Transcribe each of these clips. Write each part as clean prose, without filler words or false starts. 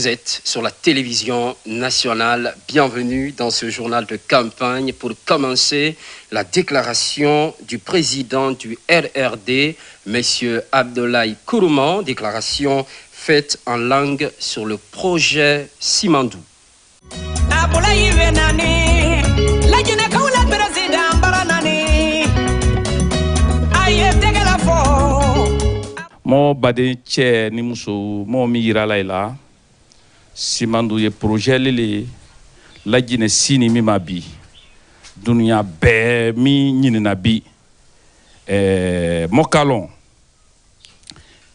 Vous êtes sur la télévision nationale. Bienvenue dans ce journal de campagne pour commencer la déclaration du président du RRD, M. Abdoulaye Kourouma, déclaration faite en langue sur le projet Simandou. Mo bade che ni muso mo mi yira la Simandou ye projet lele la Guinée sini mi mabi dunia be mi nyini na bi mo kalon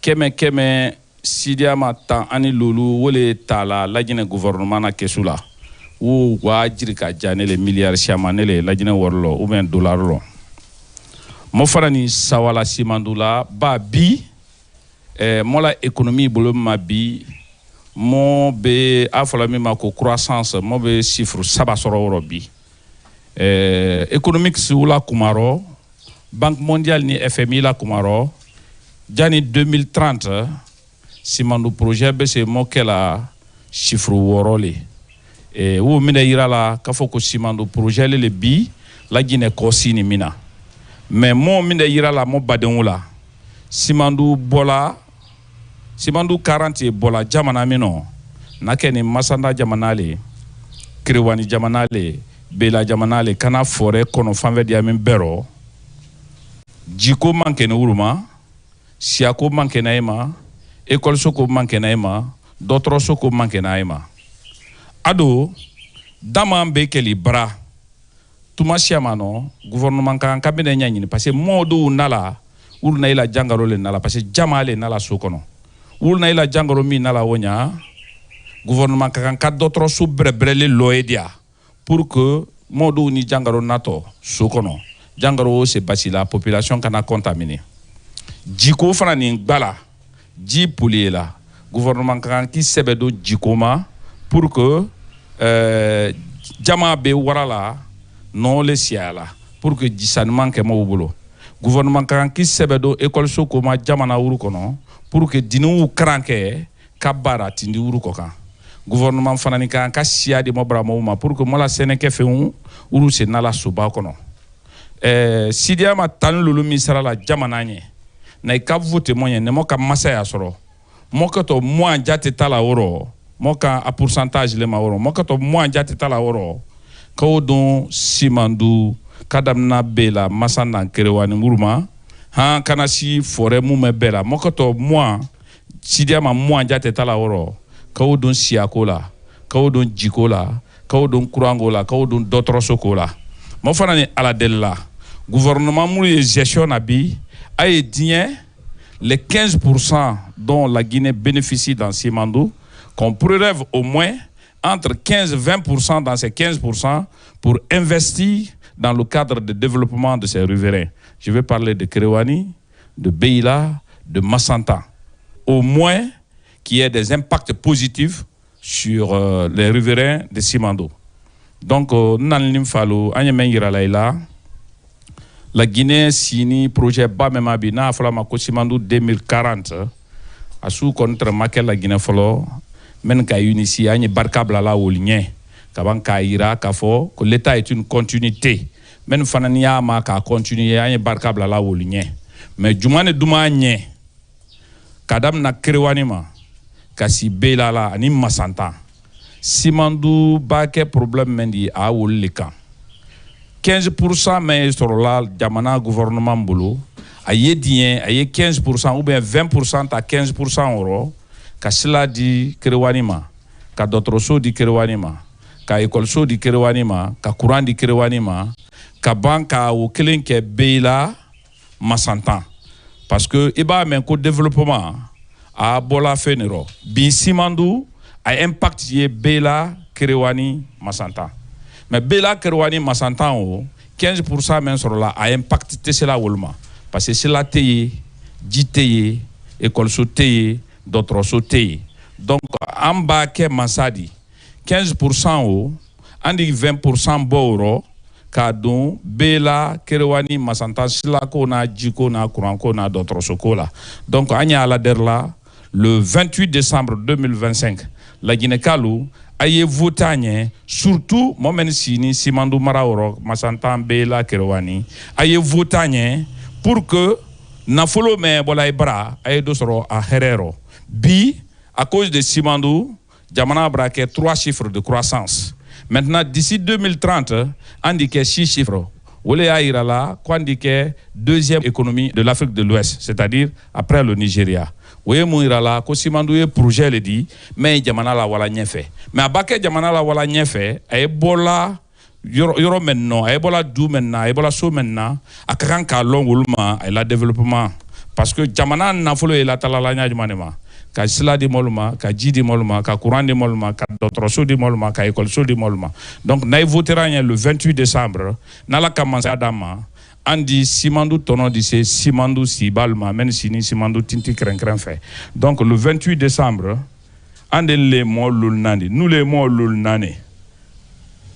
keme sidia matan ani lulu wole tala la Guinée gouvernement na kesula wo wajiri ka janele milliards chamanele la Guinée worlo ou bien dollar lo mo farani sawala Simandou la ba bi moi la économie bolo ma bi mo be afola mi ma ko croissance mo be chiffre saba soro bi économique sur la kumaro Banque mondiale ni FMI la kumaro jani 2030 Simandou projet be se mo kela chiffre worole wo mina ira la ka foko Simandou projet le bi la Guinée ko sini mina mais mo mina ira la mo baden la Simandou bola Simandou 40 bola jamana mino nakeni masanda jamanale Kirewani jamanale Bela jamanale kana fore kono fanve dia min bero jiko manke na uruma siako manke na ema école soko manke na ema d'autres soko manke na ema ado dama be keli bra tuma siamano gouvernement kan kabine nyanyini parce que modo nala urna ila jangaro le nala parce que jamale nala sokono urna ila jangaro mi nala wonya gouvernement kan ka d'autres sous brebrele loedia pour que modo ni jangaro nato sokono jangaro se basi la population kana contaminé jiko fana ni gbala ji pouliela gouvernement kan ki sebedo jikoma pour que jama be warala non le siala pour que jisanement ke mo bolo gouvernement kan ki sebedo école sokoma jamana wuru kono pour que dinu kranke kabara tindi wuru kokan gouvernement fanani kan ka sia de mobra moma pour que mola seneke feun uru se nala suba kono sidia ma tan lulu misara la jamana nye na ka vote moyen ne mo ka masa ya soro mo ka to mo jate tala woro mo ka a pourcentage le ma woro mo ka to mo jate tala woro ko don Simandou kadamna bela masana Kirewani muruma ha kana si fore mu me bela mo ka to mo sidia ma mo jate tala woro ko don siakola ko don jikola ko don kurangola ko don d'autres sokola mo fanani ala della gouvernement mou gestion abi a dit les 15% dont la Guinée bénéficie dans Simandou qu'on prélève au moins entre 15 et 20% dans ces 15% pour investir dans le cadre de développement de ces riverains. Je vais parler de Kirewani, de Beila, de Massanta. Au moins qu'il y ait des impacts positifs sur les riverains de Simandou. Donc, la Guinée sini projet Bamemabi na fala mako Simandou 2040 asu contre makel la Guinée folo men ka unisi ani barkabla la wolinye kaban ka ira ka fo que l'état est une continuité men fanania ma ka continuer ani barkabla la wolinye mais jumane duma nye kadam na Kirewani ma kasi Bela la ani Massanta Simandou ba ke problème mendi a wolika 15% mais sur la jamana gouvernement bolo aye dien aye 15% ou bien 20% à 15% euro ka sila di Kirewani ma ka d'autres so di Kirewani ma ka école so di Kirewani ma ka courant di Kirewani ma ka banka o kelen ke Bela Massanta parce que iba men ko développement a bola fenero bi Simandou a impact ye Bela Kirewani Massanta mais Bela Kirewani Massanta 15% même sur la a impact tesela wolma parce que c'est la teye jiteye école soteye d'autres soteye donc en bas ke masadi 15% andi 20% boro kadon Bela Kirewani Massanta sila ko na jiko na kuranko na d'autres sokola donc anya ala derla le 28 décembre 2025 la Guinée-Kalou, aye votagne, surtout, moment sini, Simandou Maraoro, Massantan Bela Kerwani, aye votagne pour que Nafolo me bolay bra, aye dosoro a Herero. Bi, à cause de Simandou, Jamana braquait 3 chiffres de croissance. Maintenant, d'ici 2030, on dit que 6 chiffres. Olé Aïrala, qu'on dit que 2e économie de l'Afrique de l'Ouest, c'est-à-dire après le Nigeria. Oye Mouirala, ko Simandou ye projet le dit, mais Jamana la wala nyefe. Mais à Baké Jamana la wala nyefe, Ebola, Yoro maintenant, Ebola dou maintenant, Ebola so maintenant, à Karanka long ulma, et la développement. Parce que Jamana n'a pas la talalanya du manema. Ka sila di moluma, ka ji di moluma, ka courant di moluma, ka dotroso di moluma, ka école so di moluma. Donc, na votera le 28 décembre, na la commencé Adama, on dit Simandou tono dit c'est Simandou si balma, men sini Simandou tinti kren fait. Donc, le 28 décembre, on dit les mots lulnani. Nous les mots lulnani.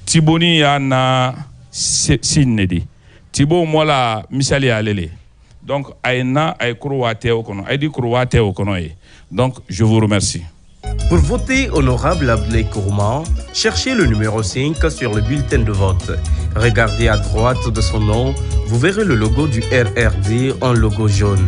Tiboni ya na sinedi. Tibo mola misali alele. Donc, aïna ay kroate okono, aïdi kroate okono. Donc, je vous remercie. Pour voter honorable Abdoulaye Kourouma, cherchez le numéro 5 sur le bulletin de vote. Regardez à droite de son nom, vous verrez le logo du RRD en logo jaune.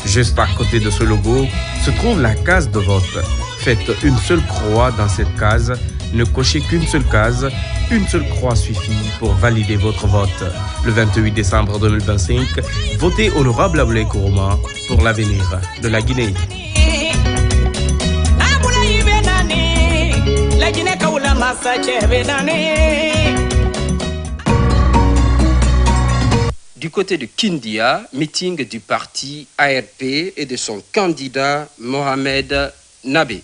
Juste à côté de ce logo se trouve la case de vote. Faites une seule croix dans cette case. Ne cochez qu'une seule case. Une seule croix suffit pour valider votre vote. Le 28 décembre 2025, votez honorable Abdoulaye Kourouma pour l'avenir de la Guinée. Du côté de Kindia, meeting du parti ARP et de son candidat Mohamed Nabé.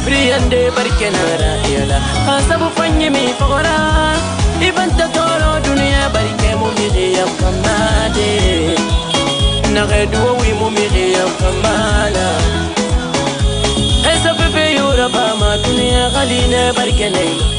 Briande barkenara yala hasabu fanye mi fagora ibanta tolo dunia barke mo mi ya kamade nagedu wi mo mi ya kamala hasabu be yura ba ma dunia galina barkenai.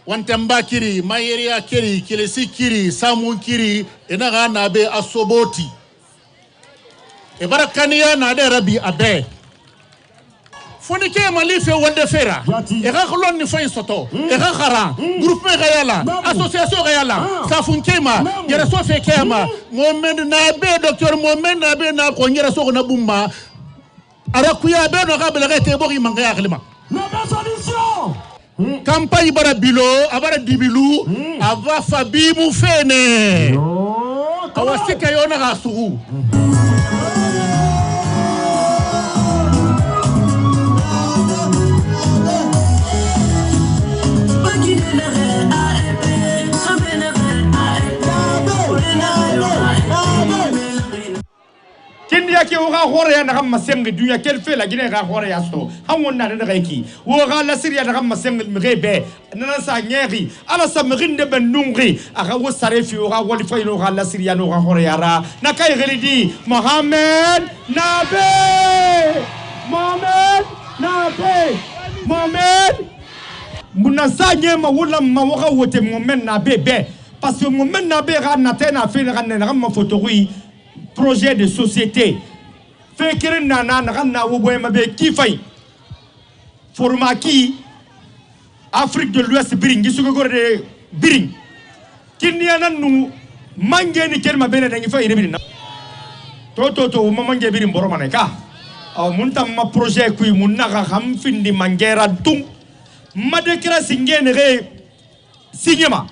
Wantemba kiri, Mayeria kiri, Kilesi kiri, Samu kiri, Enaga nabe asoboti. Ebarakania nade rabi abe. Fonike malife wande fera. Ega kolon ni fain soto. Ega khara. Groupe gayala. Association gayala. Safunkema. Yere so fe kema. Mohamed nabe docteur Mohamed nabe na ko yere so na bumma. Arakuya be no gabele rete bori mangaya klima. La solution. campagne bara bilo abara dibilu ava fabimu fene awasika yona gasugu Kindia ki oga hore ya na masengi dunya kel fe la Guinée ga hore ya so hawon na da reki oga la Syria na masengi mrebe na sa nyeri ala sa mrinde ben nungri aga wo sarefi oga wali fa ino ga la Syria no ga hore ya ra na kay gelidi Mohamed Nabe muna sa nyema wala ma woga wote Mohamed Nabe be parce que Mohamed Nabe ga na tena fe na ma photographe projet de société fait que nana na woboyema be kifay formaki Afrique de l'Ouest biring gisugo gorde biring kinniya nanu mangé ni kelma bene dangi fay biring to mo mangé biring boroma ne ka aw muntam ma projet kuy munna xam findi mangera tung ma déclaration ngene re signema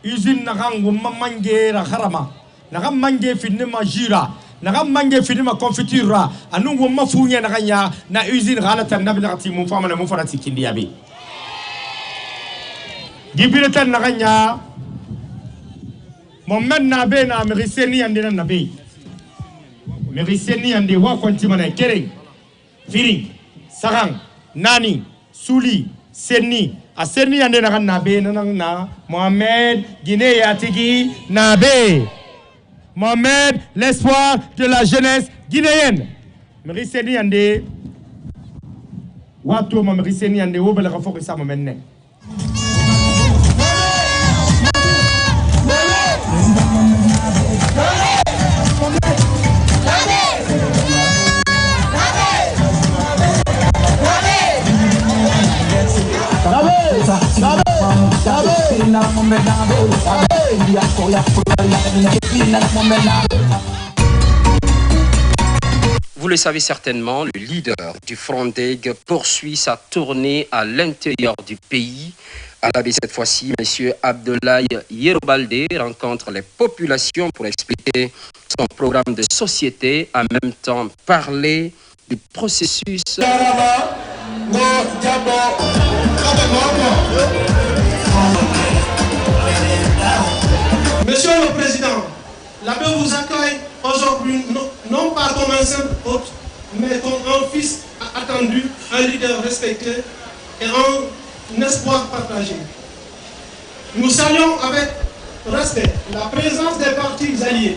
usine na gangu ma mangera kharama naga mange finima jira naga mange finima confiture anungu mafunya naganya na usine gala tannabi nagati mu fama na mu farati kindi yabi gibire tan naganya Mohamed Nabe na meriseni ande na nabi meriseni ande wa konti mana kereng firing sarang nani suli seni aseni ande na nabe na Mohamed Guinée yatigi Nabe Mohamed, l'espoir de la jeunesse guinéenne. Meriseni ande wato ma meriseni ande wo bela ka foko sa momenne. Vous le savez certainement, le leader du Frondeg poursuit sa tournée à l'intérieur du pays. À la baie cette fois-ci, M. Abdoulaye Yerobalde rencontre les populations pour expliquer son programme de société, en même temps parler du processus. Monsieur le Président, la BE vous accueille aujourd'hui non pas comme un simple hôte, mais comme un fils attendu, un leader respecté et un espoir partagé. Nous saluons avec respect la présence des partis alliés,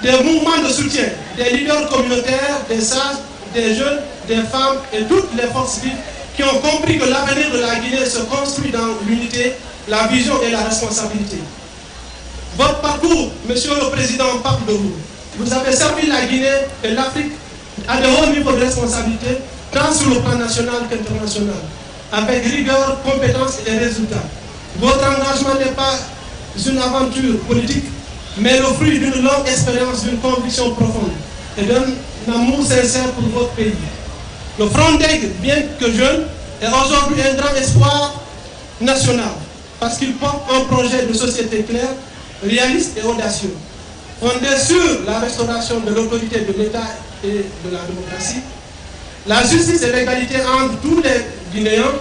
des mouvements de soutien, des leaders communautaires, des sages, des jeunes, des femmes et toutes les forces vives qui ont compris que l'avenir de la Guinée se construit dans l'unité, la vision et la responsabilité. Votre parcours, Monsieur le Président, parle de vous. Vous avez servi la Guinée et l'Afrique à de hauts niveaux de responsabilité, tant sur le plan national qu'international, avec rigueur, compétence et résultats. Votre engagement n'est pas une aventure politique, mais le fruit d'une longue expérience, d'une conviction profonde et d'un amour sincère pour votre pays. Le Frondeg, bien que jeune, est aujourd'hui un grand espoir national, parce qu'il porte un projet de société clair, réaliste et audacieux, fondé sur la restauration de l'autorité de l'État et de la démocratie, la justice et l'égalité entre tous les Guinéens,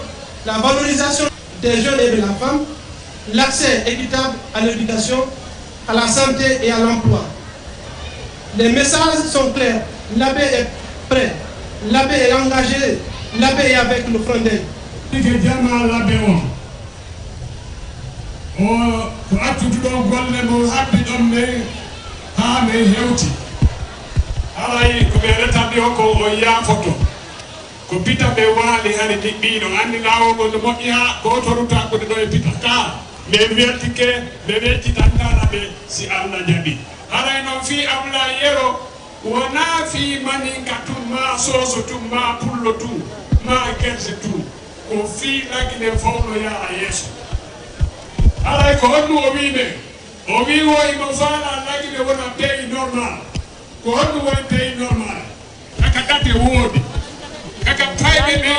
la valorisation des jeunes et de la femme, l'accès équitable à l'éducation, à la santé et à l'emploi. Les messages sont clairs, l'abbé est prêt, l'abbé est engagé, l'abbé est avec le Frondeg. ko attutuɗo golle mo habbi ɗon ne ha ne hewti haray ko ɓe retanɗi o ko o yaafoto ko pita ɓe waali hani ɗiɓɓiɗo anndi lawogo no moƴƴi ha goto rutakude ɗo e pita ka ɓe wertike ɓe weccitantara ɓe si Allah jaɓi haray noon fi Abla Yero wona fi maninka tum ma soso tum ma pullo tum ma gerse tum ko fi lagine fowno yaara yeeso alay ko honnu o wiine o wi woy mo faala lagine wona pays normal ko honnu woni pays normal kaka date woodi kaka payɓe ɓe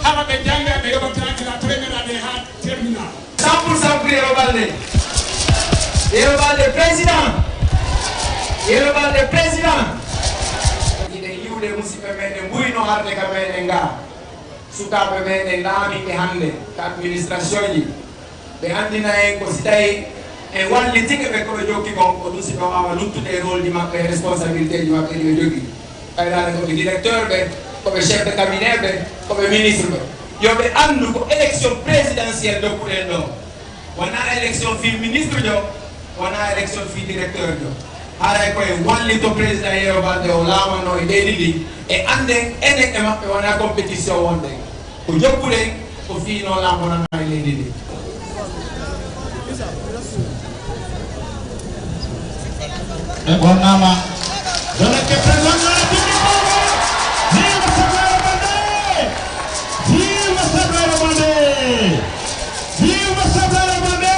hala ɓe janga ɓe yoɓa que la première année a terminé. 100% pour Yerobalde. Yerobalde président. Yerobalde président. Il est libre de musique mais de mouino harde kamenenga. Sukabe men lami e hande administration yi. Be andina en ko sitay e walli tigi be ko jokki gon ko dusi do awa luttude rôle di mabbe responsabilité di mabbe di joggi. Ay dal ko directeur be ko be chef de cabinet be ko be ministre be. Yo be andu ko élection présidentielle do pour no. Wana élection fi ministre jo, wana élection fi directeur jo. Ara ko e walli to président Yerobalde o lama no e dedili e ande ene e mabbe wana compétition wonde. Ko jokkude ko fi no lama na e dedili. Bonama. Donne che presente la Viva Yerobalde! Viva Yerobalde! Viva Yerobalde!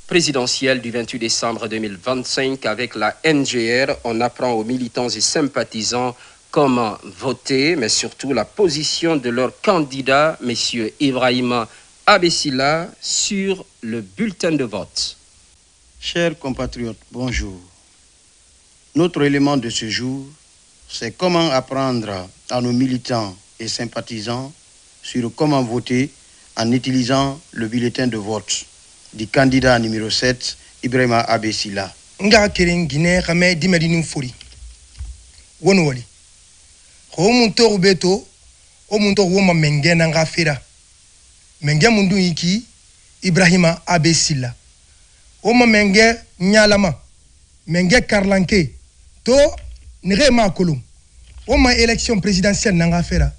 Présidentielle du 28 décembre 2025 avec la NGR, on apprend aux militants et sympathisants comment voter, mais surtout la position de leur candidat, M. Ibrahima Abessila, sur le bulletin de vote. Chers compatriotes, bonjour. Notre élément de ce jour, c'est comment apprendre à nos militants et sympathisants sur comment voter en utilisant le bulletin de vote du candidat numéro 7, Ibrahima Abessila. Nga kering Guinée kame dimedinu fori. Wono wali. Ho munto beto, o munto woma menge nga fera. Menge mundu iki Ibrahima Abessila. Oma menge nyalama. Menge karlanke. To nere ma kolum. Oma élection présidentielle nga fera.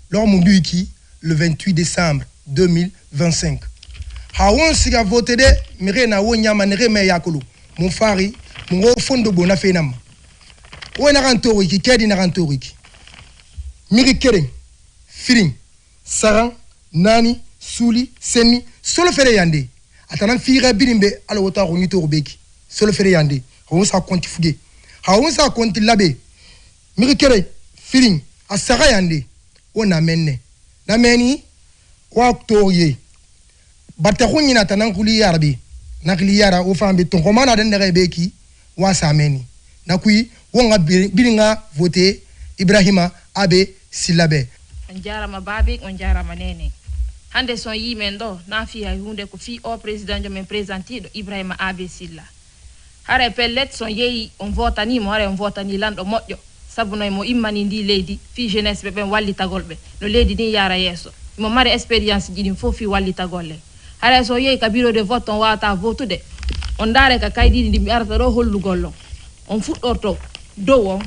Lors mundu iki le 28 décembre 2025. Hawon siga voté de mire na wonyama nere me yakulu. Mon fari, mon fondo bona fenam. O na ranto iki kedi na ranto iki. Miri keren, firing, saran, nani, suli, seni, solo fere yande. Atanan fira birimbe ala wota ronito robeki. Solo fere yande. Hawon sa konti fuge. Hawon sa konti labe. Miri keren, firing, asara yande. O na menne. Na meni, wa oktoye. Batakuni na tanan kuli yarbi. Nakli yara o fambe ton komana den rebeki wa sameni. Nakui wonga biringa voter Ibrahima Abessila. On jarama babe, on jarama nene. Hande son yimendo na fi hay hunde ko fi o président jo men présentido Ibrahima Abessila. Hare pellet son yeyi on votani mo hare on votani lando modjo. Sabuno mo immani ndi leydi fi jeunesse be ben wallitagolbe no leydi ni yara yeso. Mo mari expérience jidin fofi wallitagolle. Hare so yeyi ka bureau de vote on wata votude. On dare ka kaydi ndi mi arta do hollugollo. On fuddorto dow on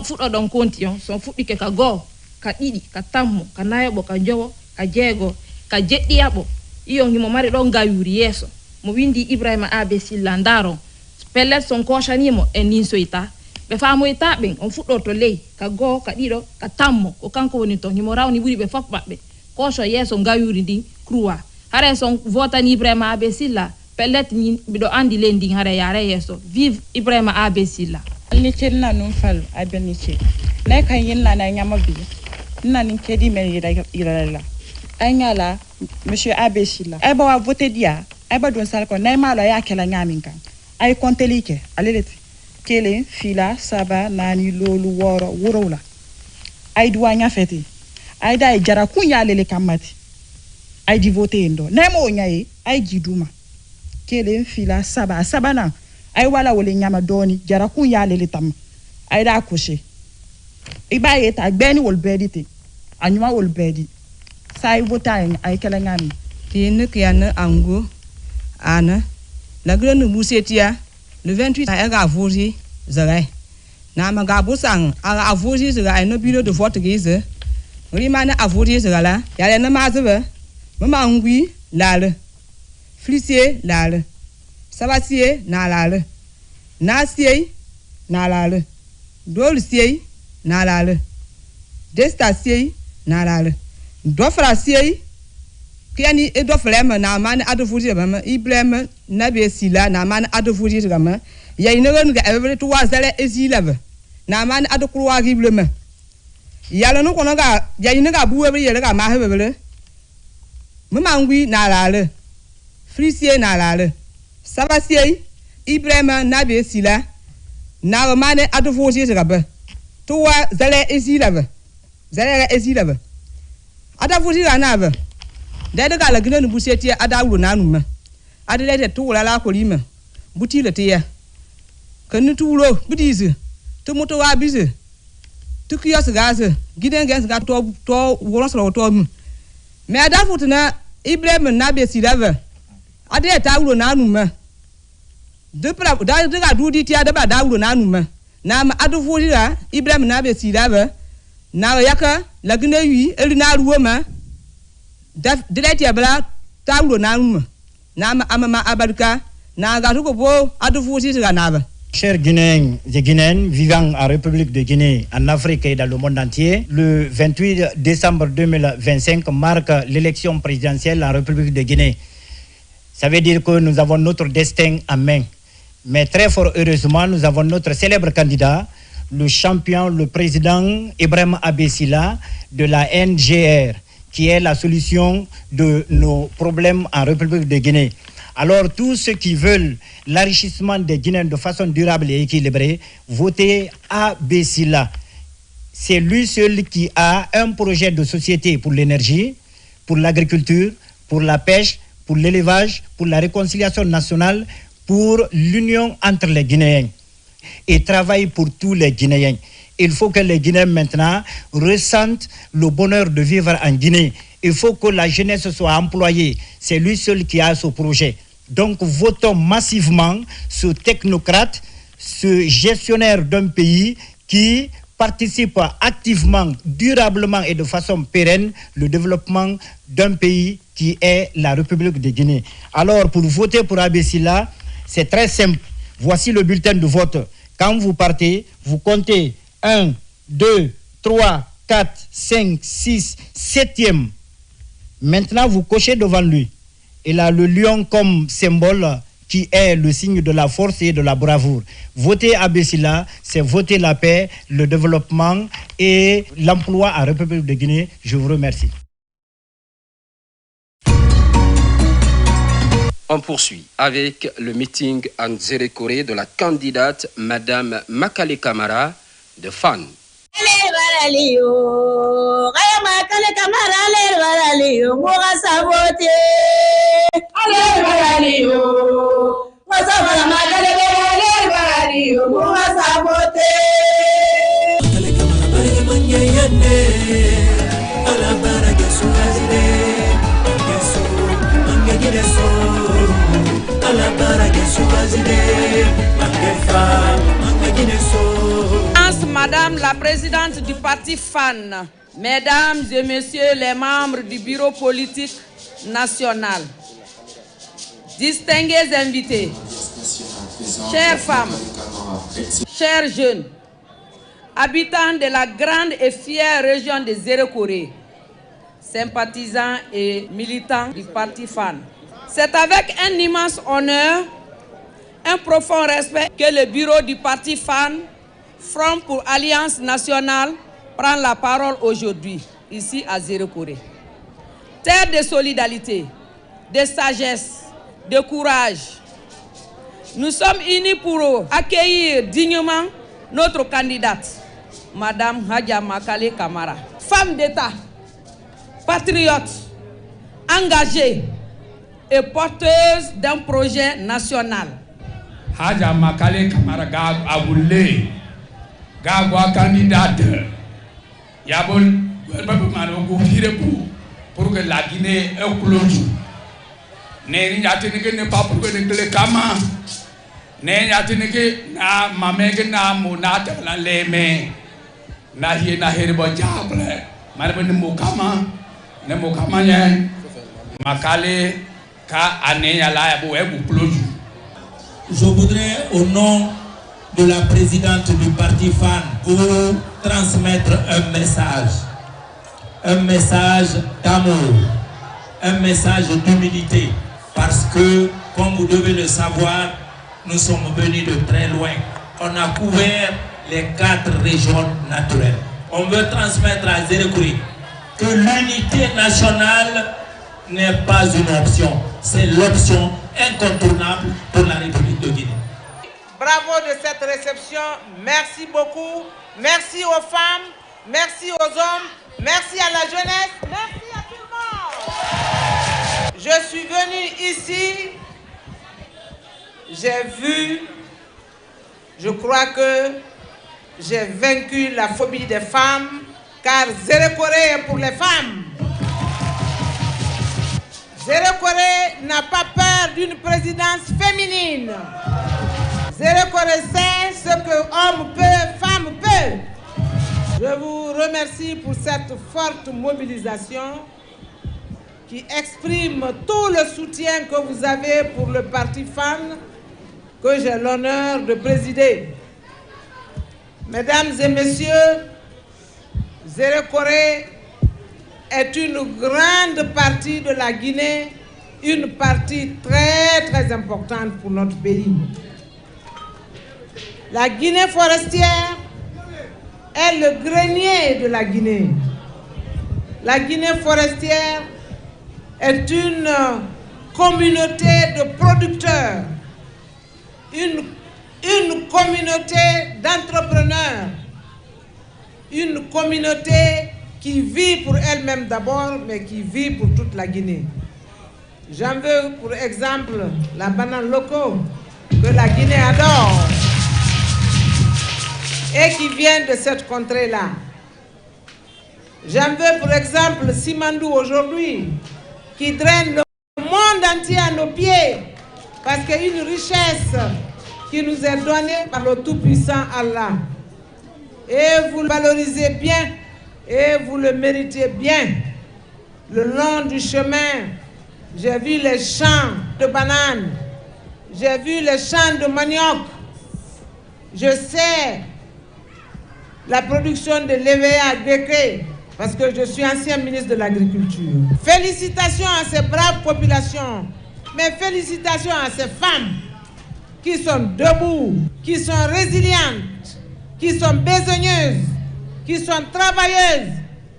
fuɗɗo konti on son fuɗɗike ka goo ka ɗiɗi ka tammo ka nayoɓo ka jowo ka jeego ka jeɗɗiyaɓo iyon himo mari ɗon gayuri yeeso mo windi Ibrahima Abessila ndaron pellet son koshanimo en nin soyta ɓe famoyta ɓen on fuɗɗorto ley ka goo ka ɗiɗo ka tammo ko kanko woni ton himo rawni ɓuri ɓe fof maɓɓe koso yeeso gayuri ndin croix hare son votani Ibrahima Abessila pellet mbiɗo andi ley ndin hare yare yeeso vive Ibrahima Abessila. Ni kelna num fal abeni che na kan yinna na nyama bi na ni kedi men yirala anyala monsieur Abessila ay ba wa voter dia ay ba don sal ko na ma lo ya kala nyamin kan ay kontelike aleleti kele fila saba nani lolu woro wurowla ay duwa nya feti ay dai jara kunya lele kamati ay di voter ndo na mo nyaye ay jiduma kele fila saba na ay wala wole nyama doni jara kun ya lele tam ay da kushe iba yeta gbeni wol bedite anyuma wol bedi sai vota ay kala ngami tin kiyana ango ana la grande musetia le 28 ay ga voter zarai na ma ga busang a voter zarai no bureau de vote gize rimana a voter zagala ya na ma zebe mama ngui lale flicier lale sabatier na lale nasier na lale dolsier na lale destasier na lale dofrasier kiani e dofrema na man adovuri ba Ibrahima Abessila na man adovuri gama ya inogon ga every to wazale ezilave na man adukruwa gibleme yala no kono ga yayine ga buwe bi yele ga ma hebele mamangwi na lale frisie na lale sabasie Ibrahima nabe sila na mane adufosi zagabe tuwa zale ezilave adafosi la nave dede ga la gine buseti adawu na numa adele tuwa la kolima butile tiya kanu tulo budize tumuto wa bize tukiyas gaze giden gens ga to wonosro to me adafutuna Ibrahima nabe silave ade tawu na numa de pra da ga dudi ti ada ba dawo na numa na ma adufu dira Ibrahim na be silave na yaka lagine wi eri na ruoma da direct ya bla tawo na numa na ma amama abarka na ga ko bo adufu dira na ba. Chers Guinéens et Guinéennes vivant en République de Guinée, en Afrique et dans le monde entier, le 28 décembre 2025 marque l'élection présidentielle en République de Guinée. Ça veut dire que nous avons notre destin en main. Mais très fort heureusement, nous avons notre célèbre candidat, le champion, le président Ibrahima Abessila de la NGR, qui est la solution de nos problèmes en République de Guinée. Alors, tous ceux qui veulent l'enrichissement des Guinéens de façon durable et équilibrée, votez Abessila. C'est lui seul qui a un projet de société pour l'énergie, pour l'agriculture, pour la pêche, pour l'élevage, pour la réconciliation nationale, pour l'union entre les Guinéens. Et travaille pour tous les Guinéens. Il faut que les Guinéens maintenant ressentent le bonheur de vivre en Guinée. Il faut que la jeunesse soit employée. C'est lui seul qui a ce projet. Donc votons massivement ce technocrate, ce gestionnaire d'un pays qui participe activement, durablement et de façon pérenne le développement d'un pays qui est la République de Guinée. Alors pour voter pour Abessila, c'est très simple. Voici le bulletin de vote. Quand vous partez, vous comptez 1, 2, 3, 4, 5, 6, 7e. Maintenant, vous cochez devant lui. Il a le lion comme symbole qui est le signe de la force et de la bravoure. Voter Abessila, c'est voter la paix, le développement et l'emploi en République de Guinée. Je vous remercie. On poursuit avec le meeting en Zérékoré de la candidate Madame Makale Kamara de FAN. Madame la présidente du parti FAN, mesdames et messieurs les membres du bureau politique national, distingués invités, chères femmes, chers jeunes, habitants de la grande et fière région de Zérékoré, sympathisants et militants du parti FAN. C'est avec un immense honneur, un profond respect que le bureau du parti FAN, Front pour Alliance Nationale, prend la parole aujourd'hui, ici à Zérékoré. Terre de solidarité, de sagesse, de courage. Nous sommes unis pour accueillir dignement notre candidate, Madame Hadja Makale Kamara. Femme d'État, patriote, engagée et porteuse d'un projet national. Hadja Makale Kamara Gab Aboulé, Gabwa candidate. Yabon, pour que la Guinée éclose. Ne yatinike ne pas pour que le kama. Ne yatinike na mameke na monata la leme. Na hier na herbo diable. Marbe ne mokama yen. Makale ka ane yala yabo ebu close. Je voudrais au nom de la présidente du parti FAN vous transmettre un message d'amour, un message d'humilité, parce que, comme vous devez le savoir, nous sommes venus de très loin. On a couvert les 4 régions naturelles. On veut transmettre à Zérekouri que l'unité nationale n'est pas une option, c'est l'option incontournable pour la République de Guinée. Bravo de cette réception, merci beaucoup, merci aux femmes, merci aux hommes, merci à la jeunesse, merci à tout le monde. Je suis venu ici, j'ai vu, je crois que j'ai vaincu la phobie des femmes, car Zérekouri est pour les femmes. Zérekouri n'a pas peur d'une présidence féminine. Zérekouri sait ce que homme peut, femme peut. Je vous remercie pour cette forte mobilisation qui exprime tout le soutien que vous avez pour le parti FAN que j'ai l'honneur de présider. Mesdames et messieurs, Zérekouri est une grande partie de la Guinée, une partie très importante pour notre pays. La Guinée forestière est le grenier de la Guinée. La Guinée forestière est une communauté de producteurs, une communauté d'entrepreneurs, une communauté qui vit pour elle-même d'abord, mais qui vit pour toute la Guinée. J'en veux pour exemple la banane loco que la Guinée adore et qui vient de cette contrée-là. J'en veux pour exemple Simandou aujourd'hui, qui draine le monde entier à nos pieds, parce qu'il y a une richesse qui nous est donnée par le Tout-Puissant Allah. Et vous le valorisez bien, et vous le méritez bien. Le long du chemin, j'ai vu les champs de bananes, j'ai vu les champs de manioc. Je sais la production de l'EVA décret, parce que je suis ancien ministre de l'Agriculture. Félicitations à ces braves populations, mais félicitations à ces femmes qui sont debout, qui sont résilientes, qui sont besogneuses, qui sont travailleuses,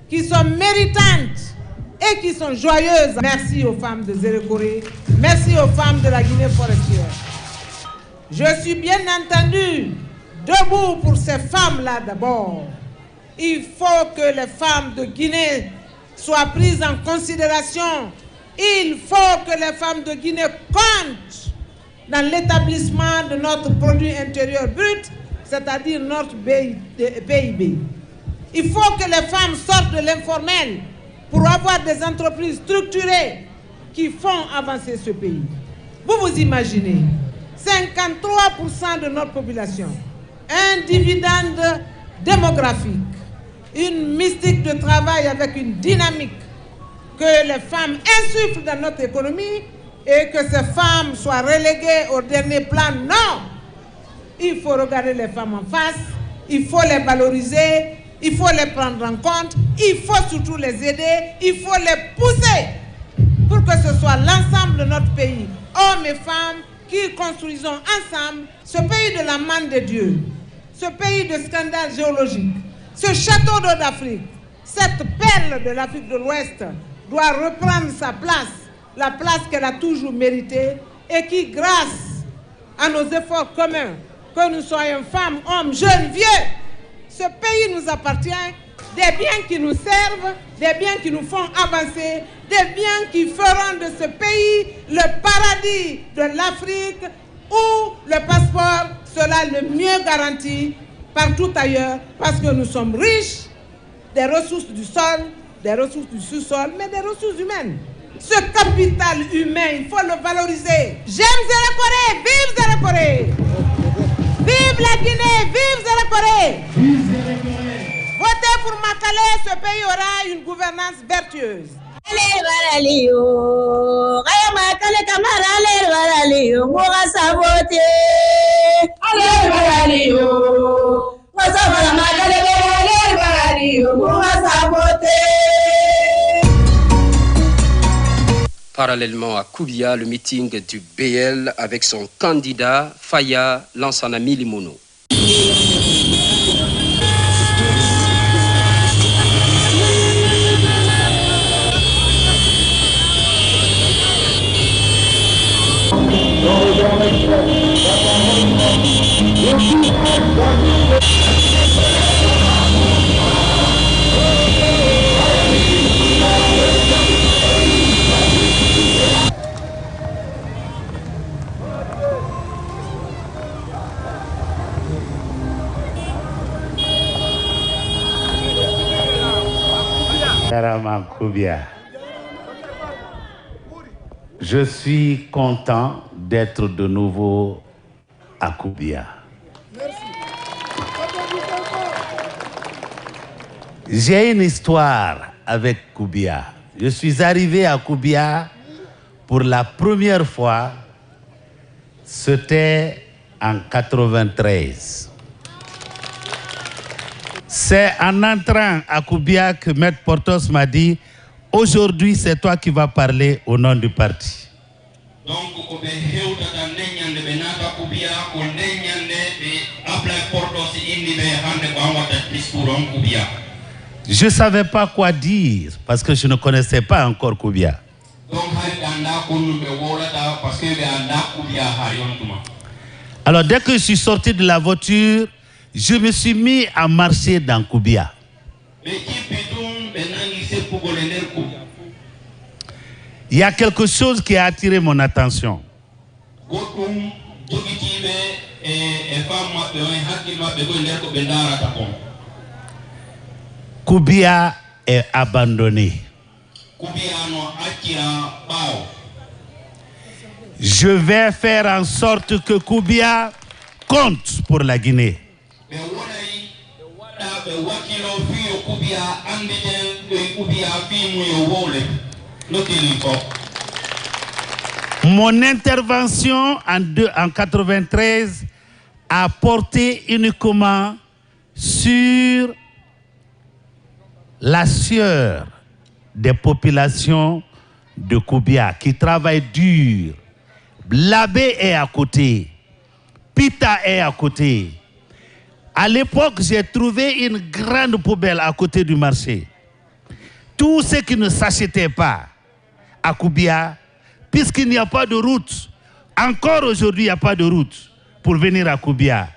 qui sont méritantes et qui sont joyeuses. Merci aux femmes de Zérekouri, merci aux femmes de la Guinée forestière. Je suis bien entendu debout pour ces femmes-là d'abord. Il faut que les femmes de Guinée soient prises en considération. Il faut que les femmes de Guinée comptent dans l'établissement de notre produit intérieur brut, c'est-à-dire notre PIB. Il faut que les femmes sortent de l'informel pour avoir des entreprises structurées qui font avancer ce pays. Vous vous imaginez, 53% de notre population, un dividende démographique, une mystique de travail avec une dynamique que les femmes insufflent dans notre économie et que ces femmes soient reléguées au dernier plan. Non! Il faut regarder les femmes en face, il faut les valoriser, il faut les prendre en compte, il faut surtout les aider, il faut les pousser pour que ce soit l'ensemble de notre pays, hommes et femmes, qui construisons ensemble ce pays de la manne de Dieu, ce pays de scandale géologique, ce château d'eau d'Afrique, cette perle de l'Afrique de l'Ouest doit reprendre sa place, la place qu'elle a toujours méritée et qui, grâce à nos efforts communs, que nous soyons femmes, hommes, jeunes, vieux, ce pays nous appartient, des biens qui nous servent, des biens qui nous font avancer, des biens qui feront de ce pays le paradis de l'Afrique où le passeport sera le mieux garanti partout ailleurs parce que nous sommes riches des ressources du sol, des ressources du sous-sol, mais des ressources humaines. Ce capital humain, il faut le valoriser. J'aime Zérekouri, vive Zérekouri! Vive la Guinée, vive Zérekouri! Votez pour Makale, ce pays aura une gouvernance vertueuse. Parallèlement à Koubia, le meeting du BL avec son candidat Faya Lansana Milimono. Je suis content d'être de nouveau à Koubia. J'ai une histoire avec Koubia. Je suis arrivé à Koubia pour la première fois, c'était en 1993. C'est en entrant à Koubia que Maître Portos m'a dit « Aujourd'hui, c'est toi qui vas parler au nom du parti. » Je ne savais pas quoi dire parce que je ne connaissais pas encore Koubia. Alors dès que je suis sorti de la voiture, je me suis mis à marcher dans Koubia. Il y a quelque chose qui a attiré mon attention. Koubia est abandonné. Je vais faire en sorte que Koubia compte pour la Guinée. Mon intervention en 1993 a porté uniquement sur la sueur des populations de Koubia qui travaillent dur. L'abbé est à côté, Pita est à côté. À l'époque, j'ai trouvé une grande poubelle à côté du marché. Tout ce qui ne s'achetait pas à Koubia, puisqu'il n'y a pas de route, encore aujourd'hui, il n'y a pas de route pour venir à Koubia.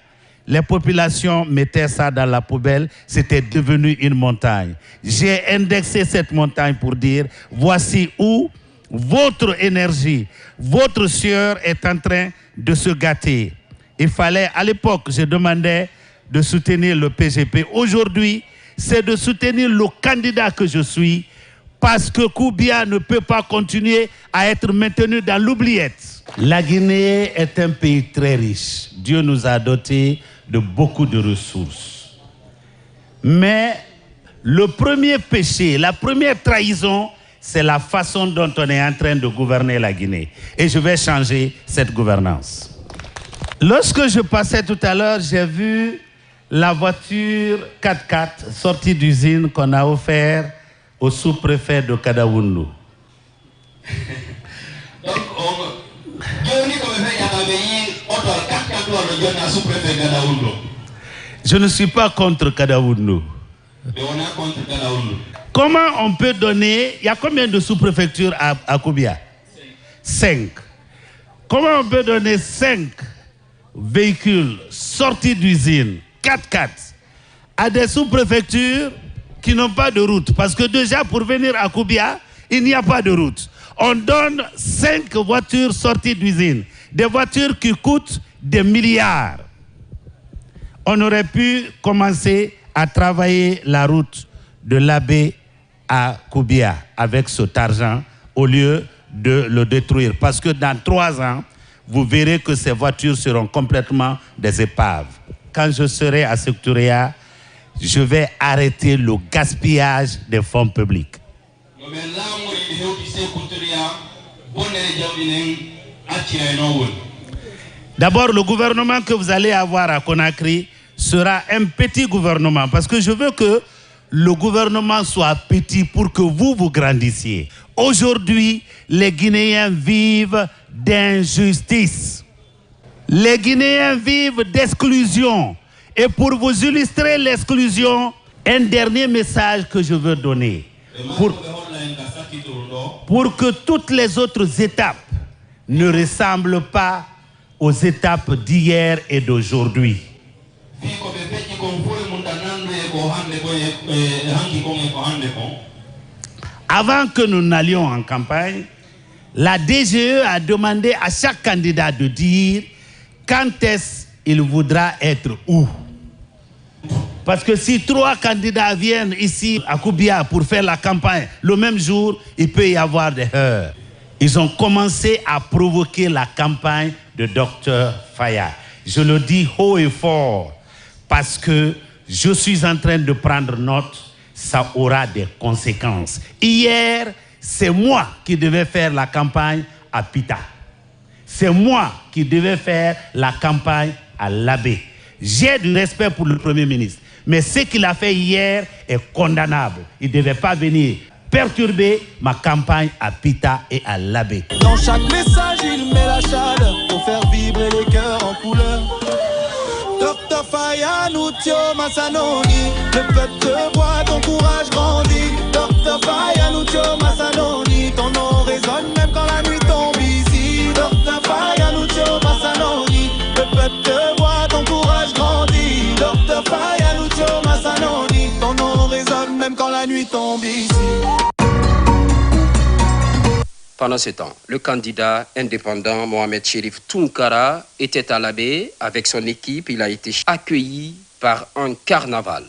Les populations mettaient ça dans la poubelle, c'était devenu une montagne. J'ai indexé cette montagne pour dire, voici où votre énergie, votre sueur est en train de se gâter. Il fallait, à l'époque, je demandais de soutenir le PGP. Aujourd'hui, c'est de soutenir le candidat que je suis parce que Koubia ne peut pas continuer à être maintenu dans l'oubliette. La Guinée est un pays très riche. Dieu nous a dotés de beaucoup de ressources. Mais le premier péché, la première trahison, c'est la façon dont on est en train de gouverner la Guinée. Et je vais changer cette gouvernance. Lorsque je passais tout à l'heure, j'ai vu la voiture 4x4 sortie d'usine qu'on a offert au sous-préfet de Kadaoundou. Je ne suis pas contre Kadaoundou. Comment on peut donner... Il y a combien de sous-préfectures à Koubia? 5. Comment on peut donner 5 véhicules sortis d'usine 4x4 à des sous-préfectures qui n'ont pas de route? Parce que déjà, pour venir à Koubia, il n'y a pas de route. On donne 5 voitures sorties d'usine, des voitures qui coûtent des milliards. On aurait pu commencer à travailler la route de l'Abbé à Koubia avec cet argent au lieu de le détruire. Parce que dans 3 ans, vous verrez que ces voitures seront complètement des épaves. Quand je serai à Sectoria, je vais arrêter le gaspillage des fonds publics. D'abord, le gouvernement que vous allez avoir à Conakry sera un petit gouvernement parce que je veux que le gouvernement soit petit pour que vous grandissiez. Aujourd'hui, les Guinéens vivent d'injustice. Les Guinéens vivent d'exclusion. Et pour vous illustrer l'exclusion, un dernier message que je veux donner. Pour que toutes les autres étapes ne ressemble pas aux étapes d'hier et d'aujourd'hui. Avant que nous n'allions en campagne, la DGE a demandé à chaque candidat de dire quand est-ce qu'il voudra être où. Parce que si 3 candidats viennent ici à Koubia pour faire la campagne le même jour, il peut y avoir des heurts. Ils ont commencé à provoquer la campagne de Dr Faye. Je le dis haut et fort parce que je suis en train de prendre note, ça aura des conséquences. Hier, c'est moi qui devais faire la campagne à Pita. C'est moi qui devais faire la campagne à Labé. J'ai du respect pour le Premier ministre. Mais ce qu'il a fait hier est condamnable. Il ne devait pas venir perturber ma campagne à Pita et à Labé. Dans chaque message, il met la chaleur pour faire vibrer les cœurs en couleur. Dr Faye Anoutio Massanoni, le peuple te voit, ton courage grandit. Dr Faye Anoutio Massanoni, ton nom résonne même quand la nuit tombe ici. Dr Faye Anoutio Massanoni, le peuple te voit, ton courage grandit. Dr Faye Anoutio Massanoni, ton nom résonne même quand la nuit tombe ici. Pendant ce temps, le candidat indépendant Mohamed Chérif Tounkara était à Labé avec son équipe. Il a été accueilli par un carnaval.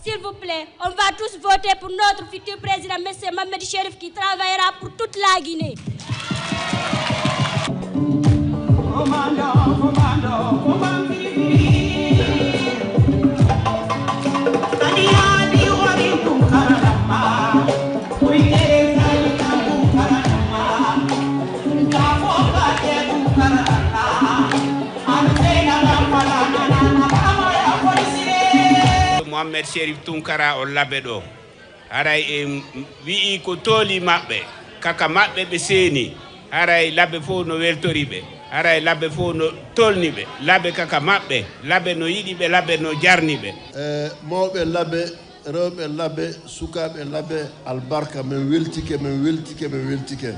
S'il vous plaît, on va tous voter pour notre futur président, M. Mohamed Chérif, qui travaillera pour toute la Guinée. Mohamed Chérif Tounkara o Labé ɗo haray e wi'i ko tooli maɓɓe kaka maɓɓe ɓe seeni haray Labé fof no weltori ɓe haray Labé fof no tolni ɓe Labé kaka maɓɓe Labé no yiɗi ɓe Labé no jarni ɓe mawɓe Labé rewɓe Labé sukaɓe Labé albarka min weltike min weltike min weltike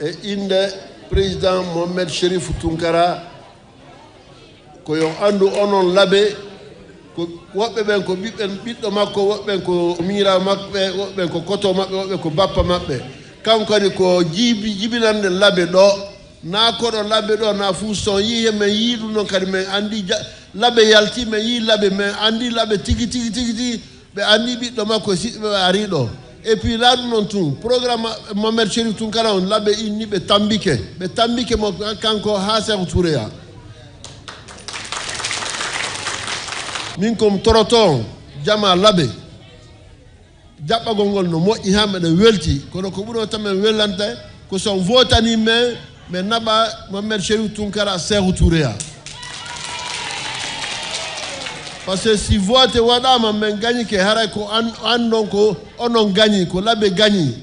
e inde président Mohamed Chérif Tounkara ko yo andu onon Labé ko woɓɓe ɓen ko ɓiɗɗo makko woɓɓe ɓen ko miira maɓɓe woɓɓe ɓen ko koto maɓɓe woɓɓe ko bappa maɓɓe kanko kadi ko jibinande Labé ɗo na koɗo Labé ɗo na fuu son yi men yii ɗum noon kadi men andi Labé yalti men yi Labé men andi Labé tigi ɓe andi ɓiɗɗo makko siɓɓe ari ɗo et puis là ɗum noon tun programme Mohamed Chérif Tounkara on Labé inni ɓe tambike mo kanko ha Sékou Touréya min kom toroton jama Labé jaɓɓagol ngol no moƴƴi ha meɗen welti kono ko ɓuuro tamen wellante ko son votani men ɓe naɓa Mohamed Chérif Tounkara Sékou Touréya par ce que si vote waɗama men gañi ke haray ko andon ko onon gañi ko Labé gañi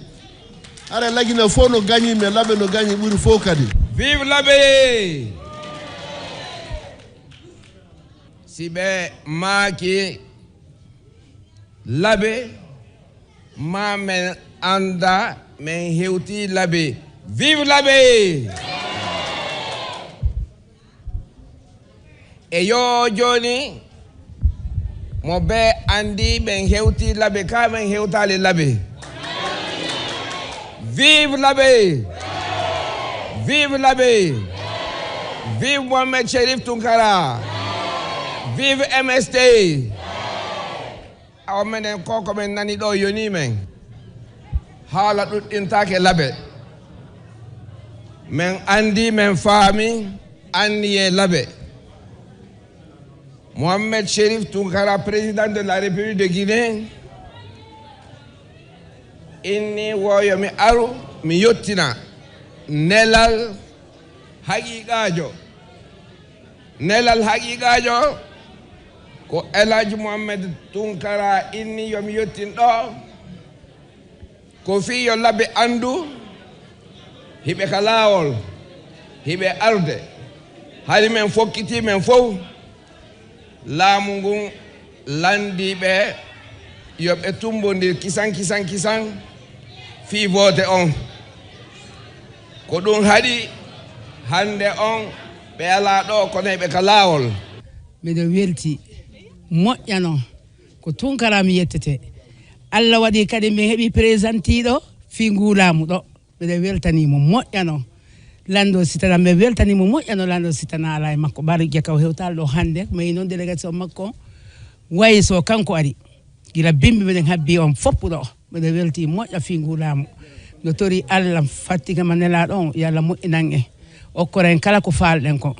Ara lagi na fo no gagni mais labe no gagni buri fo kadi. Vive l'abbé. Sibe maki l'abbé ma men anda men hewti l'abbé. Vive l'abbé. E yo joni mo be andi ben hewti l'abbé ka men hewtali l'abbé. Vive l'abbé. Vive l'abbé. Vive Mohamed Cherif Tounkara. Vive MST. Aw menen koko men nani do yoni men. Hala ɗuɗɗintake l'abbé. Men andi men faami andi e l'abbé. Mohamed Cherif Tounkara, président de la République de Guinée. Inni woyo mi aru mi yottina nelal haqiqajo ko Elhaji Mohamed Tounkara inni yomi yottin ɗo ko fi yo labbe andu hiɓe ka laawol hiɓe arde hari men fokkiti men fof laamu ngun landiɓe yoɓe tumbodir kisan fi vote on ko ɗum haɗi hande on ɓe ala ɗo kono ɓe ka laawol. Miɗo welti moƴƴano ko Tounkara mi yettete Allah waɗi kadi mi heɓi présentiɗo fi nguulamu ɗo miɗo weltanimo moƴƴano lando sitana mi weltanimo moƴƴano lando sitana ala e makko ɓaɗo ƴekkaw hewtal ɗo hande mayi noon délégation makko wayi so kanko ari gila bimbi minen habbi on foppuɗo miɗo welti moƴƴa fi nguulamu no tori Allah fattiga ma nelaɗo on yo Allah moƴƴinan en okkoren kala ko falɗen ko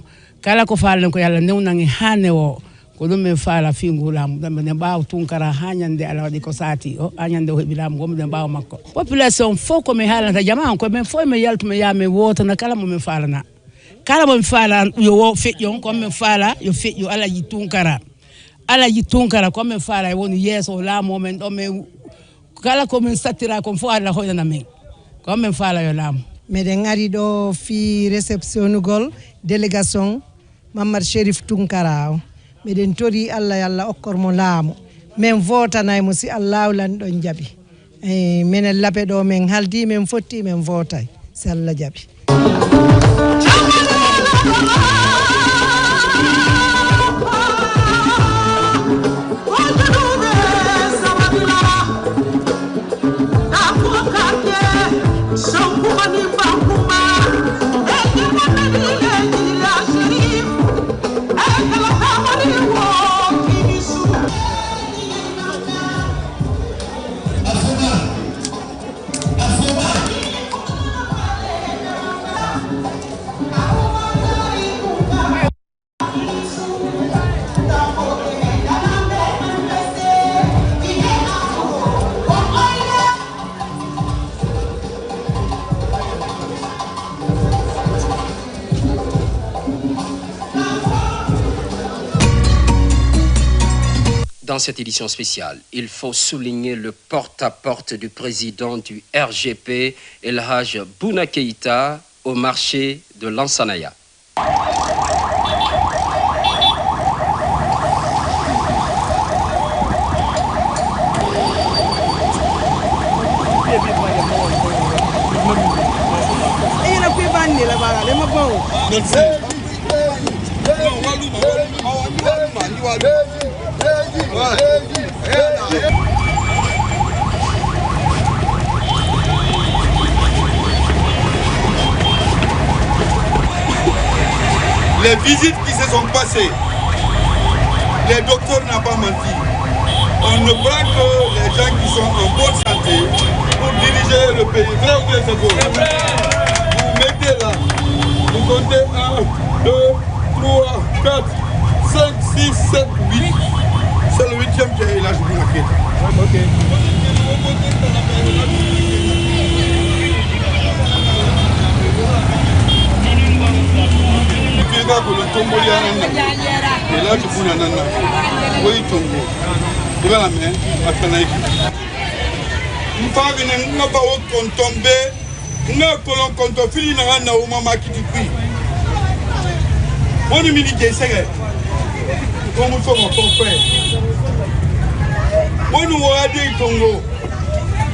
yo Allah newnan en ha newo ko ɗum min faala fi nguulamu ɗon minen ɓaawa Tounkara ha ñande Allah waɗi ko saati o ha ñande o heeɓi laamu ngo minen ɓaawa makko population fof komin haalanta jama on komin fof min yaltuma ya min wotana kala momin faalana kala momin faala yo wo feƴƴon komin faala yo feƴƴu Allah yi Tounkara komin faala woni yeeso laamu men ɗo min kala komin sattira kon fof Allah hoynana min komin faala yo laamu. Meɗen ari ɗo fi réceptionnugol délégation Mohamed Cherif Tounkara o meɗen tori Allah yo Allah okkormo laamu min votanaymo si Allah lani ɗon jaaɓi minen laɓe ɗo min haldi min fotti min votay si Allah jaaɓi. Dans cette édition spéciale, il faut souligner le porte-à-porte du président du RGP, Elhaj Bouna Keïta, au marché de Lansanaya. Les visites qui se sont passées, les docteurs n'ont pas menti. On ne prend que les gens qui sont en bonne santé pour diriger le pays. Vrai ou bien c'est faux? Vous mettez là, vous comptez 1, 2, 3, 4, 5, 6, 7, 8. C'est le 8e qui est Elhaj Bouna Keïta. Ok. Ko tombo ya nana Elhaj Bouna nana woyi tombo ibala me akanai mfagi ne ngaba o tombe nga kolon konto fili na na o mama kitikui woni mini ke sege ko mu so ko fe woni wo ade tongo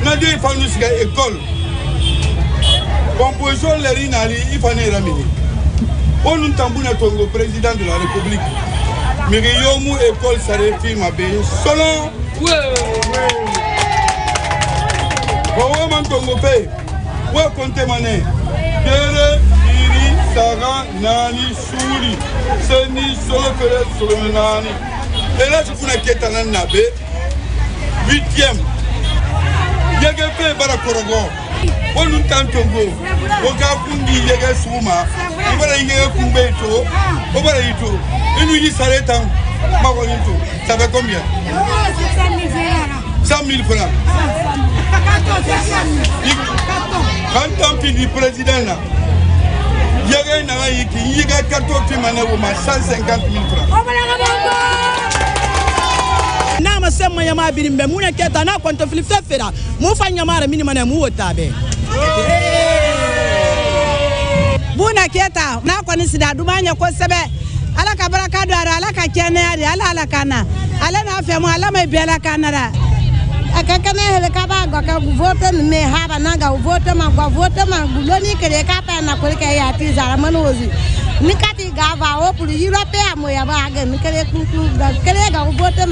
na de fanu siga école composition le rinali ifane ramini woni tambuna tongo président de la république miri yomu école sare fi mabe selon Wo man tongo pe wo konte mane dere iri saga nani suri seni solo kere solo nani et là je funa keta nan nabe 8e yege pe bara korogo wonu tantongo wo ga kungi yege suma ibara yege kumbe to o bara yito inu yi saretan ma ko yito ça fait combien 100 000 francs. Quand on finit le président là, il y a un carton qui m'a 150 000 francs. Nama sema ya mabirimbe muna keta na kwanta filifefera mu fanya mara mini mana mu wotabe buna keta na kwani sida dumanya ko sebe ala ka baraka do ala ka kene ari ala kana ala na fe mu ala mai bela kanara akakane hele ka ba ga vote me haba na ga vote ma guloni kere ka pa na ko ke ya ti zara manozi ni kati ga va o puri europe amo ya ba ga ni kere kuku ga kere ga vote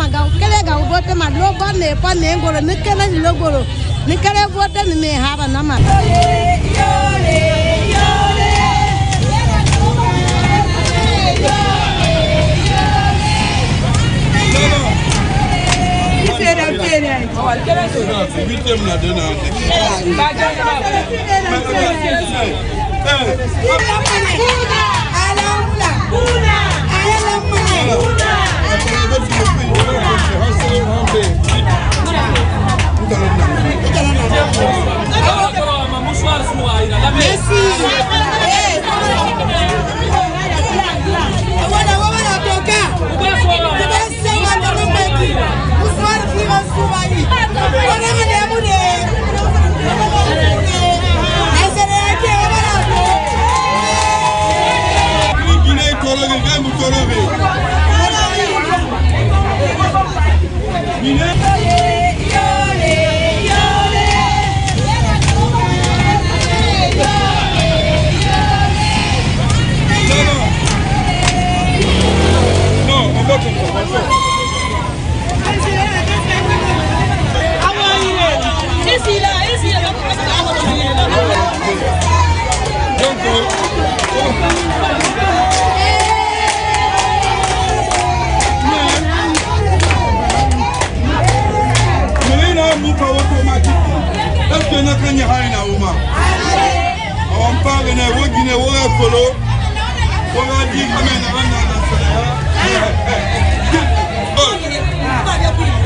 ma logo ne pa ne ngoro ni kere logo ni kere vote ni me haba na ma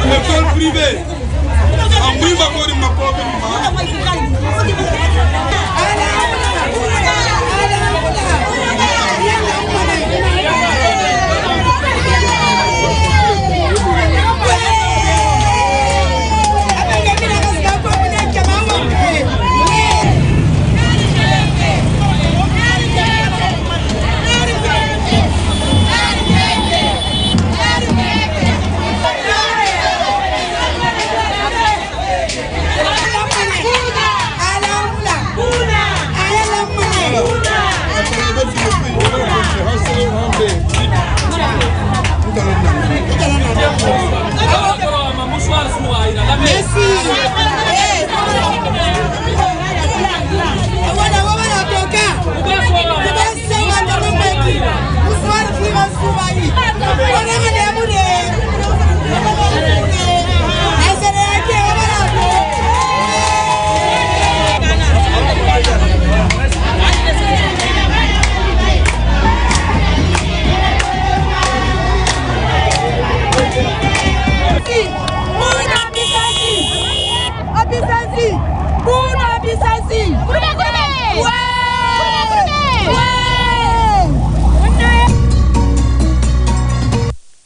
École privée. En oui,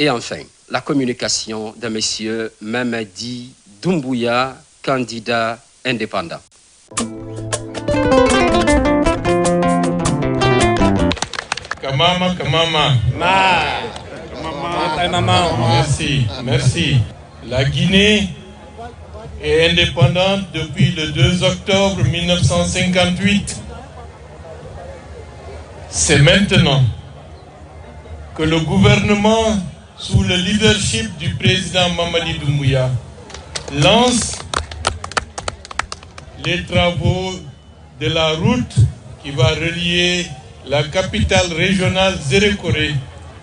Et enfin, la communication de M. Mamadi Doumbouya, candidat indépendant. Kamama. Merci, merci. La Guinée est indépendante depuis le 2 octobre 1958. C'est maintenant que le gouvernement, sous le leadership du président Mamadi Doumbouya, lance les travaux de la route qui va relier la capitale régionale Zérékoré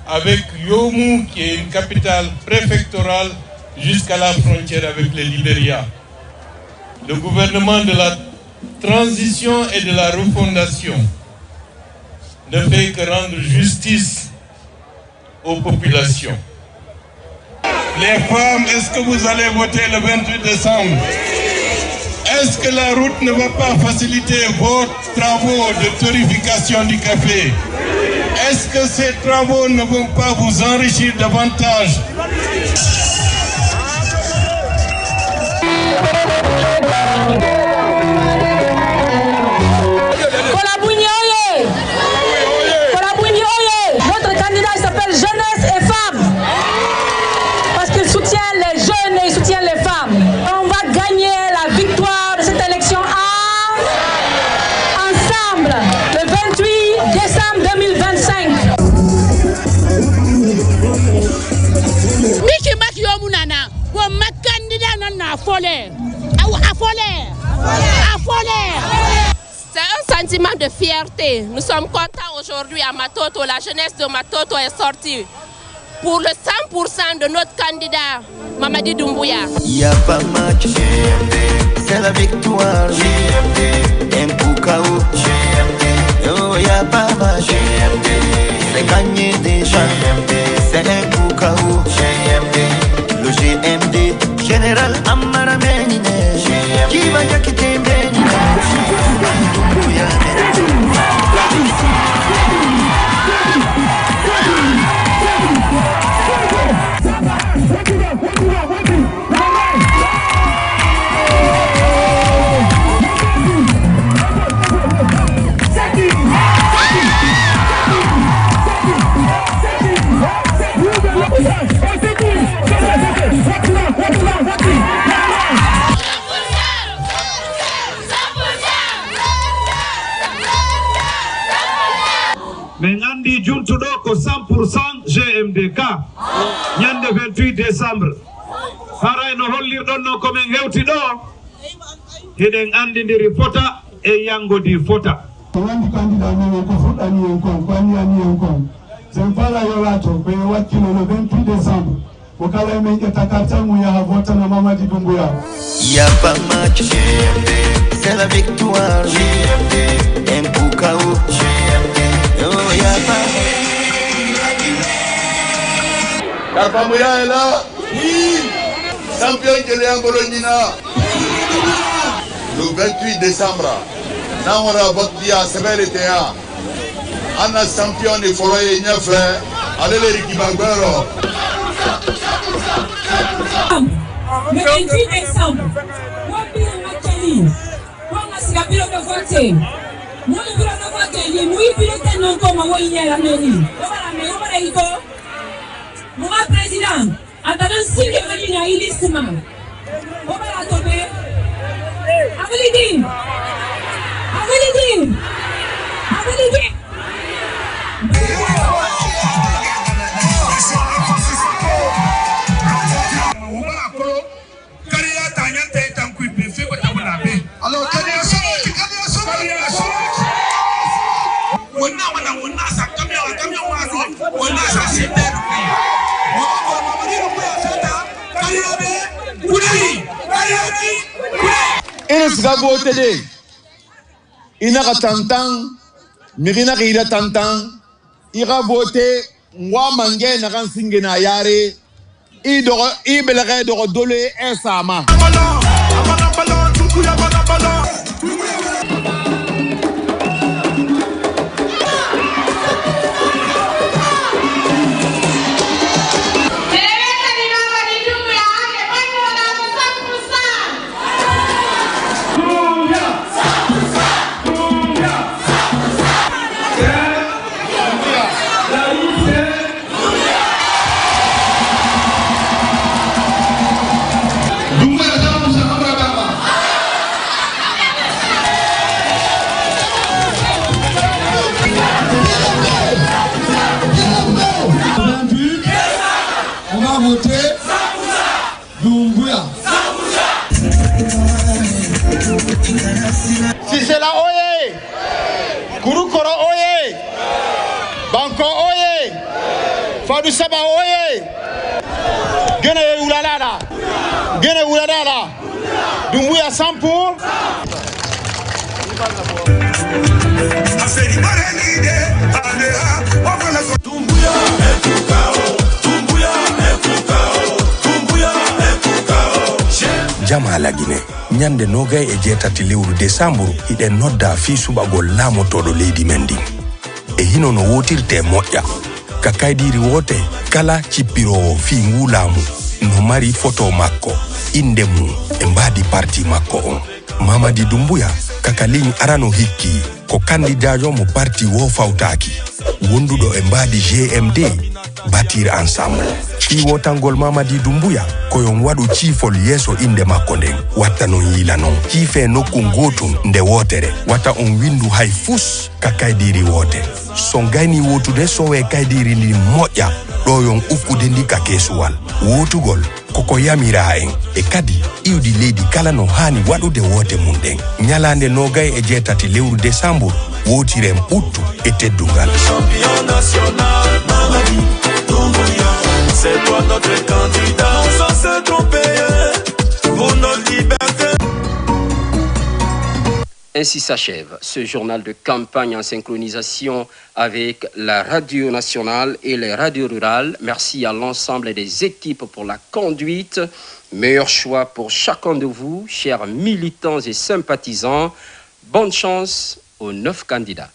avec Yomu, qui est une capitale préfectorale, jusqu'à la frontière avec le Libéria. Le gouvernement de la transition et de la refondation ne fait que rendre justice aux populations. Les femmes, est-ce que vous allez voter le 28 décembre? Est-ce que la route ne va pas faciliter vos travaux de purification du café? Est-ce que ces travaux ne vont pas vous enrichir davantage? Notre candidat s'appelle Jeunesse et Femmes. Parce qu'il soutient les jeunes et il soutient les femmes. On va gagner la victoire de cette élection ensemble le 28 décembre 2025. Miki Maki Yomunana, ma candidat n'a affolé. C'est un sentiment de fierté. Nous sommes contents aujourd'hui à Matoto. La jeunesse de Matoto est sortie pour le 100% de notre candidat, Mamadi Doumbouya. Il n'y a pas match, c'est la victoire. Mpukao, il n'y a pas match, c'est gagné déjà. C'est Mpukao, le GMD, Général Amara Menine, qui va y quitter Menine. Mais Nandi Juntudoko 100% GMDK. Nyande 28 décembre. Haray no hollir don no komen hewti do. Heden andi ndiri fota e yango di fota. Wandi candidat ne ko fudani en kon kwani ani en kon. Sen fala yorato be wakilo le 28 décembre. Wakala menje takata mu ya vota na Mamadi Doumbouya. Il y a pas match, c'est la victoire. Mpukao, oh y a pas. Kapamuya est là. Champion Kéléan Bolonina. Le 28 décembre. Namora Bokia Sebel Etea. Anna champion de Foroye Nyefe. Allez les Rikibangoro. Le 28 décembre, Wapiro Makeli, Wamasiga Pilo de voter. Nous ne voulons pas voter, nous y pilotons non comme on y est la mairie. Mon président, en tant que citoyen, il y a une liste. On va la tomber. Avelidine. Il sera voté. Il n'a tantan, Mirina Rida tantan, il va voter. Moi, Mangé n'a rien signé na yare. Il bellerait de redoler un sama. Amadou Saba oye. Gene Ulalala. Gene Ulalala. Doumbouya Sampour. Jama la Guinée nyande nogay e jetati lewru décembre hiɗen nodda fi subagol laamotoɗo leydi men ndin e hino no wotirte moƴƴa ka kaydiri wote kala cippirowo fi ngu laamu no mari photo makko inde mum e mbadi parti makko on Mamadi Doumbouya kaka ligne arano hikki ko candidajo mo parti wo fawtaki wonduɗo e mbadi GMD bâtir ensemble wotangol Mamadi Doumbouya koyon wadu ciifol yeso inde makko nden watta non yila non ciife nokku gotum nde wotere watta on windu hay fus ka kaydiri wote son gayni wotude sowe kaydiri ndi moƴƴa ɗo yon ukkude ndi ka kesuwal wotugol koko yamira en e kadi iwdi leydi kala no hani waɗude wote mum ɗen ñalande nogay e jeetati lewru décembre wotiren ɓuttu e teddungal champion national Mamadi Doumbouya. C'est toi notre candidat, sans se tromper, pour notre liberté. Ainsi s'achève ce journal de campagne en synchronisation avec la radio nationale et les radios rurales. Merci à l'ensemble des équipes pour la conduite. Meilleur choix pour chacun de vous, chers militants et sympathisants. Bonne chance aux 9 candidats.